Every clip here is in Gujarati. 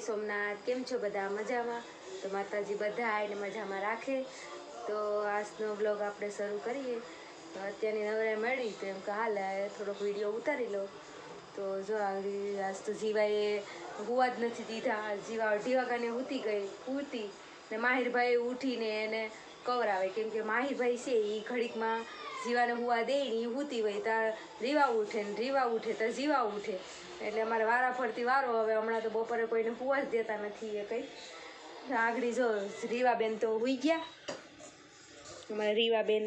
સોમનાથ કેમ છો બધા મજામાં? તો માતાજી બધા આવીને મજામાં રાખે. તો આજનો બ્લોગ આપણે શરૂ કરીએ. તો અત્યારની નવરાઈ મળી તો એમ કે હાલ થોડોક વિડીયો ઉતારી લો. તો જો આજ તો જીવાએ હુવા જ નથી દીધા. જીવા અઢી વાગ્યાને સૂતી ગઈ પૂરતી ને માહિરભાઈ ઉઠીને એને કવરાવે, કેમ કે માહિરભાઈ છે એ ઘડીકમાં જીવાને હુવા દે ને એ સૂતી હોય ત્યાં રીવા ઉઠે ને રીવા ઉઠે તો જીવા ઉઠે. એટલે અમારે વારા ફરતી વારો. હવે હમણાં તો બપોરે કોઈને હુવા જ દેતા નથી એ કંઈ. આગળ જો રીવાબેન તો સૂઈ ગયા. અમારે રીવાબેન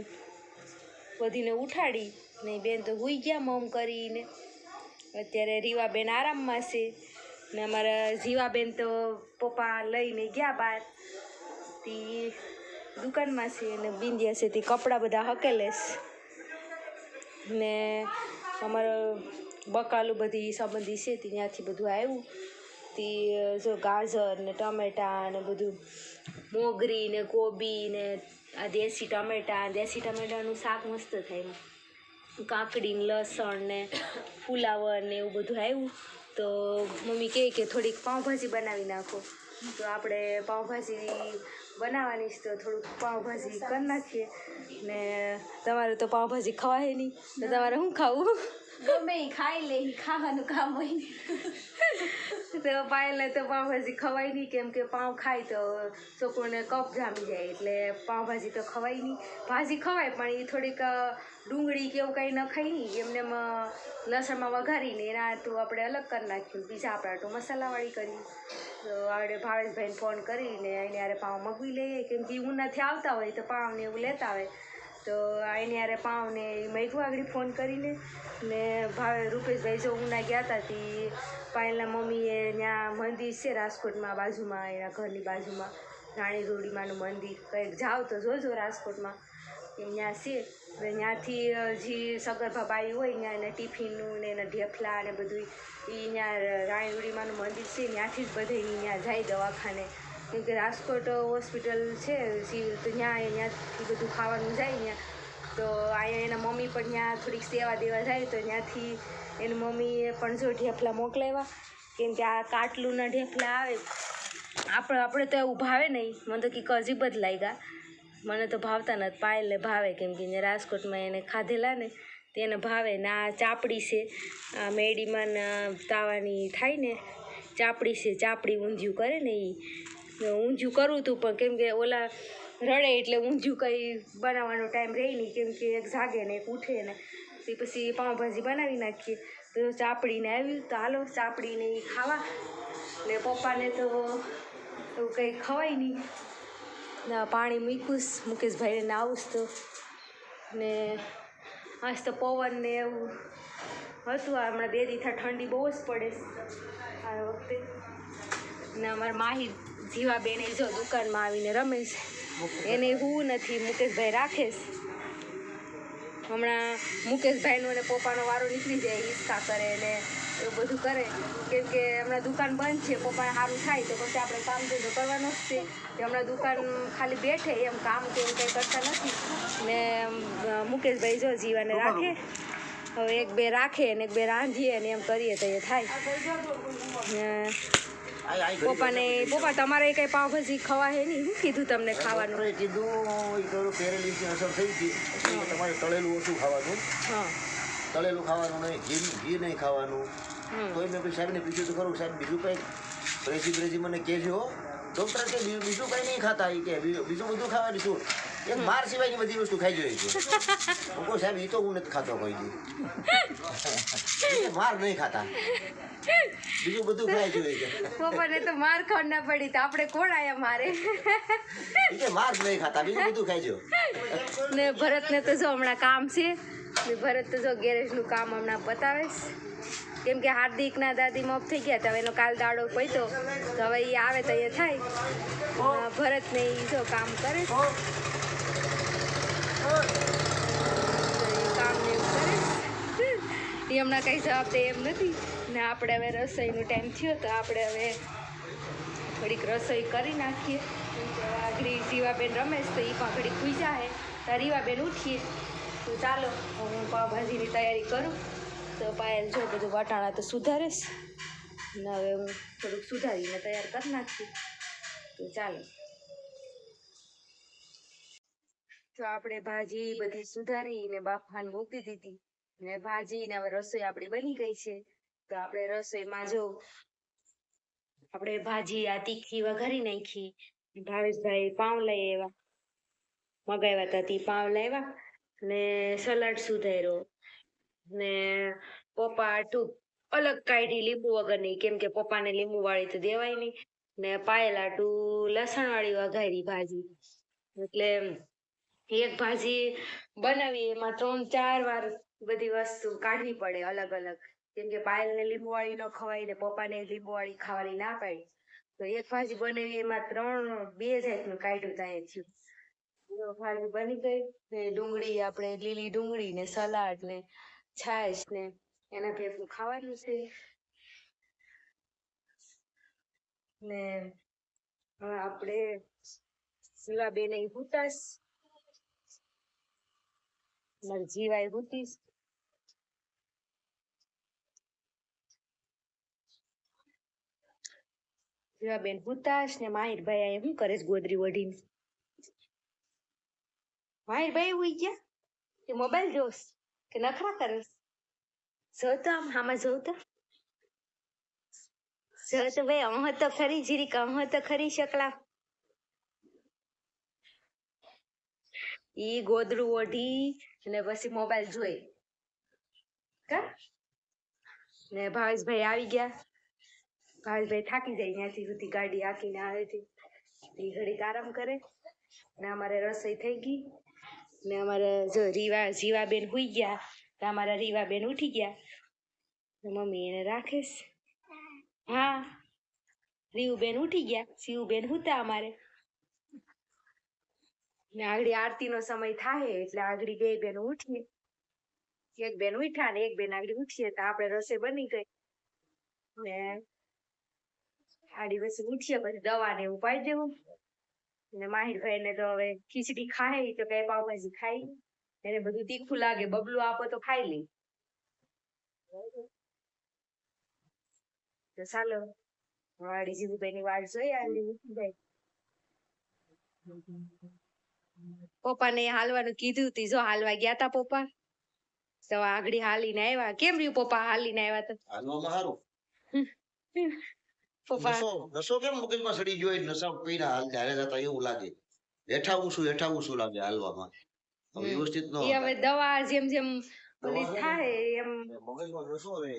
બધીને ઉઠાડી ને બેન તો સૂઈ ગયા મમ કરીને. અત્યારે રીવાબેન આરામમાં છે ને અમારા જીવાબેન તો પપ્પા લઈને ગયા બહાર તે દુકાનમાં છે ને બિંદિયા છે તે કપડાં બધા હકેલે ને અમારા બકાલું બધી સંબંધી છે તે ત્યાંથી બધું આવ્યું. તે જો ગાજર ને ટમેટા ને બધું મોગરી ને કોબી ને આ દેશી ટમેટાનું શાક મસ્ત થાય. કાકડી ને લસણ ને ફુલાવર ને એવું બધું આવ્યું. તો મમ્મી કહે કે થોડીક પાઉંભાજી બનાવી નાખો. તો આપણે પાઉંભાજી બનાવવાની છે તો થોડુંક પાઉંભાજી કરી નાખીએ. ને તમારે તો પાઉંભાજી ખવાય નહીં તો તમારે શું ખાવું? ગમે ખાઈ લે, ખાવાનું કામ હોય. તો પાયલને તો પાઉંભાજી ખવાય નહીં, કેમ કે પાઉં ખાય તો છોકરોને કફ જામી જાય એટલે પાઉંભાજી તો ખવાય નહીં. ભાજી ખવાય પણ એ થોડીક ડુંગળી કે એવું કંઈ ન ખાઈ નહીં, એમને લસણમાં વઘારીને એના તો આપણે અલગ કરી નાખ્યું. બીજા આપણે તો મસાલાવાળી કરી. તો આપણે ભાવેશભાઈને ફોન કરીને એને યારે પાઉં મગવી લઈએ, કેમ કે ઉનાથી આવતા હોય તો પાઉં ને એવું લેતા હોય. તો એને યારે પાઉંને મેઘું આગળ ફોન કરીને ને રૂપેશભાઈ જો ઉના ગયા હતા તે પાયલના મમ્મીએ ત્યાં મંદિર છે રાજકોટમાં બાજુમાં, એના ઘરની બાજુમાં રાણી રૂડીમાનું મંદિર. કંઈક જાઓ તો જોજો રાજકોટમાં એમ ત્યાં છે. હવે ત્યાંથી જે સગર્ભા બાઈ હોય ત્યાં એને ટિફિનનું ને એના ઢેફલા ને બધું એ ત્યાં રાણી રૂડીમાનું મંદિર છે ત્યાંથી જ બધે ત્યાં જાય દવાખાને. કેમ કે રાજકોટ હોસ્પિટલ છે સિવિલ, તો ત્યાંથી બધું ખાવાનું જાય ત્યાં. તો અહીંયા એના મમ્મી પણ ત્યાં થોડીક સેવા દેવા જાય તો ત્યાંથી એની મમ્મીએ પણ જો ઢેફલા મોકલાવ્યા. કેમ કે આ કાટલુંના ઢેફલા આવે આપણે તો એવું ભાવે નહીં. મને તો કંઈક અજીબ જ લાગ્યા, મને તો ભાવતા નથી. પાયલને ભાવે કેમ કે અહીંયા રાજકોટમાં એને ખાધેલા ને તેને ભાવે. ને આ ચાપડી છે, આ મેડીમાં તાવાની થાય ને ચાપડી છે, ચાપડી ઊંધિયું કરે ને એ ઊંધિયું કરવું હતું પણ કેમ કે ઓલા રડે એટલે ઊંધિયું કંઈ બનાવવાનો ટાઈમ રહે નહીં, કેમ કે એક જાગે ને એક ઉઠે ને તે પછી પાઉંભાજી બનાવી નાખીએ. તો ચાપડીને આવ્યું તો હાલો ચાપડીને એ ખાવા. ને પપ્પાને તો એવું કંઈ ખવાય નહીં. ના પાણી મૂક્યું મુકેશભાઈને નાવું તો. ને આજ તો પવન ને એવું હતું. હમણાં 2 દિવસ ઠંડી બહુ જ પડે આ વખતે. ને અમારા માહી જીવાબેન એ જો દુકાનમાં આવીને રમે છે. એને હું નથી, મુકેશભાઈ રાખે છે. હમણાં મુકેશભાઈનો અને પપ્પાનો વારો નીકળી જાય, હિંચકા કરે ને એવું બધું કરે. કેમ કે હમણાં દુકાન બંધ છે, પપ્પાને સારું થાય તો પછી આપણે કામ ધંધો કરવાનો જ છે. હમણાં દુકાન ખાલી બેઠે એમ કામ કે એવું કંઈ કરતા નથી. ને મુકેશભાઈ જો જીવાને રાખે. હવે 1-2 રાખે ને 1-2 રાંધીએ ને એમ કરીએ તો એ થાય. પપ્પા તમારે કઈ પાવભાજી ખવા હે નહીં? શું કીધું તમને ખાવાનું? કીધું પેરેલિસની અસર થઈ હતી, તમારે તળેલું ઓછું ખાવાનું. હા, તળેલું ખાવાનું નહીં, ઘી નહીં ખાવાનું. તો મેં કોઈ સાહેબને પૂછ્યું તો ખરું, સાહેબ બીજું કંઈ પ્રેસી મને કહેજો. ડૉક્ટર કે બીજું કંઈ નહીં ખાતા, એ કે બીજું બધું ખાવાનું શું, એક માર સિવાયની બધી વસ્તુ ખાઈ જોઈએ છે. હું કહું સાહેબ એ તો હું નથી ખાતો કોઈ દી, માર નહીં ખાતા, બીજું બધું ખાઈ જોઈએ છે. પપ્પાને તો માર ખાવા ના પડી તો આપણે કોણ આયા મારે? એ માર નહીં ખાતા, બીજું બધું ખાઈ જો. ને ભરતને તો જો હમણાં કામ છે. ભરત તો જો ગેરેજનું કામ હમણાં પતાવે છે. કેમ કે હાર્દિકના દાદી મોફ થઈ ગયા તો હવે એનો કાલ દાડો પડ્યો તો હવે એ આવે તો એ થાય. ભરતને એ જો કામ કરે કામ ને એવું કરે. એ હમણાં કંઈ જવાબ દે એમ નથી. ને આપણે હવે રસોઈનો ટાઈમ થયો તો આપણે હવે થોડીક રસોઈ કરી નાખીએ. આગળ રીવાબેન રમેશ તો એ પણ ઘડીક ખુઈ જાય તો રીવાબેન ઉઠીએ. તો ચાલો હું પાવભાજીની તૈયારી કરું. તો પાયલ જો બધું વટાણા તો સુધારે છે ને હવે હું થોડુંક સુધારીને તૈયાર કરી નાખી. તો ચાલો, તો આપણે ભાજી બધી સુધારીને બાફાને મૂકી દીધી ને ભાજી ને હવે રસોઈ આપણી બની ગઈ છે. તો આપણે રસોઈમાં જો આપણે ભાજી આ તીખી વઘારી નાખી. ભાવેશભાઈ પાઉં લઈ આવ્યા, મગાવ્યા હતા તે પાઉં લાવ્યા ને સલાડ સુધાર્યો ને પપ્પા આટું અલગ કાઢી લીંબુ વગરની, કેમ કે પપ્પાને લીંબુ વાળી તો દેવાય નહીં, ને પાયેલ આટું લસણ વાળી વઘારી ભાજી. એટલે એક ભાજી બનાવી એમાં 3-4 વાર બધી વસ્તુ કાઢવી પડે અલગ અલગ, કેમ કે પાયલને લીંબુ વાળી ન ખવાય ને પપ્પાને લીંબુ વાળી ખાવાની ના પાડી. તો એક ભાજી બનાવી એમાં 2 જાતનું કાઢ્યું થાય થયું. ભાજી બની ગઈ ને ડુંગળી, આપણે લીલી ડુંગળી ને સલાડ ને છાશ ને એના ભેગું ખાવાનું છે. ને હવે આપણે જીવાબેન ભૂતાશ, મારી જીવાય ભૂતીશ. જીવાબેન ભૂતાશ ને માહિરભાઈ અહીં શું કરે છે ગોદરી ઓઢીને? માહિરભાઈ ઉઈ ગયા કે મોબાઈલ જોશ કે નખરા કરે? જો તો આમાં જોઉં તો ભાઈ અહ તો ખરી જીરીક, અહ તો ખરી શકલા. ઈ ગોદરું ઓઢી ને પછી મોબાઈલ જોઈ કા. ને ભાવેશભાઈ આવી ગયા. ભાવેશભાઈ થાકી જાય ત્યાંથી સુધી ગાડી હાંકીને આવે છે, એ ઘડીક આરામ કરે. ને અમારે રસોઈ થઈ ગઈ ને અમારે જો જીવાબેન હુઈ ગયા તો અમારા રીવાબેન ઉઠી ગયા. મમ્મી એને રાખે છે. હા, રીવુબેન ઉઠી ગયા, શિવુબેન હુતા અમારે. ને આગળ આરતીનો સમય થાય એટલે આગળ 2 બેન ઉઠીએ. એક બેન ઉઠ્યા ને એક બેન આગળ ઉઠીએ તો આપણે રસોઈ બની ગઈ. ને આડી પછી ઉઠીએ પછી દવા ને એવું પાઈ દેવું. ને માહિરભાઈ ને તો હવે ખીચડી ખાય તો કઈ પાવભાજી ખાઈ, એને બધું તીખું લાગે. બબલું આપો તો ખાઈ લે. તો ચાલો વાડી જીવુભાઈ ની વાટ જોઈ આવી. પપ્પા ને હાલવાનું કીધું તી, જો હાલવા ગયા તા પપ્પા. તો આગળ હાલીને આવ્યા. કેમ રહ્યું પપ્પા હાલીને આવ્યા? તો હાલવામાં સારું. પપ્પા નસો કેમ મગજમાં સડી ગયો? નશા પીને હારે જતા એવું લાગે. હેઠા ઊંચું લાગે હાલવામાં. વ્યવસ્થિત નો હવે દવા જેમ જેમ ઓલી થાય એમ મગજમાં નશો રહે.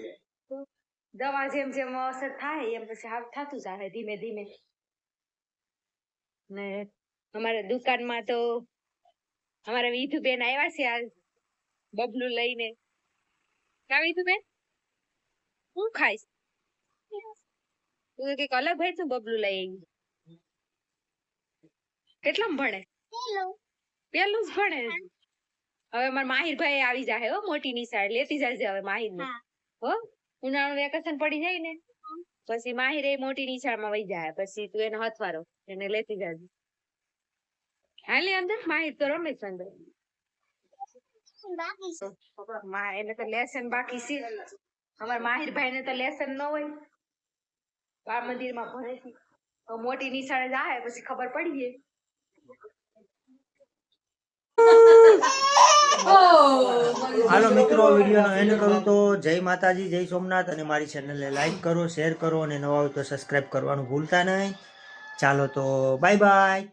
દવા જેમ જેમ અસર થાય એમ પછી હાવ થતું જાય ધીમે ધીમે. ને અમારા દુકાનમાં તો અમારા વિધુબેન આવ્યા છે આજ બબલું લઈને. કા વિધુબેન, હું ખાઈશ? તું કઈક અલગ ભાઈ તું બબલું લઈ આવી. કેટલામાં ભણે? પેલું જ ભણે. હવે મારા માહિરભાઈ આવી જાય હો, મોટી નિશાળ લેતી જાય હવે માહિર ને. હો, ઉનાળાનું વેકેશન પડી જાય ને પછી માહિર એ મોટી નિશાળમાં વહી જાય. પછી તું એનો હથવારો એને લેતી જાય. હાલે અંદર માહિર તો રમે છે અંદર. એને તો લેસન બાકી છે. અમારા માહિરભાઈ ને તો લેસન ન હોય, આ મંદિરમાં ભણે છે. મોટી નિશાળે જાય પછી ખબર પડીએ. હાલો મિત્રો, વિડીયોનો એન્ડ કરું તો જય માતાજી, જય સોમનાથ. અને મારી ચેનલને લાઈક કરો, શેર કરો અને નવા હોય તો સબસ્ક્રાઈબ કરવાનું ભૂલતા નહીં. ચાલો તો બાય બાય.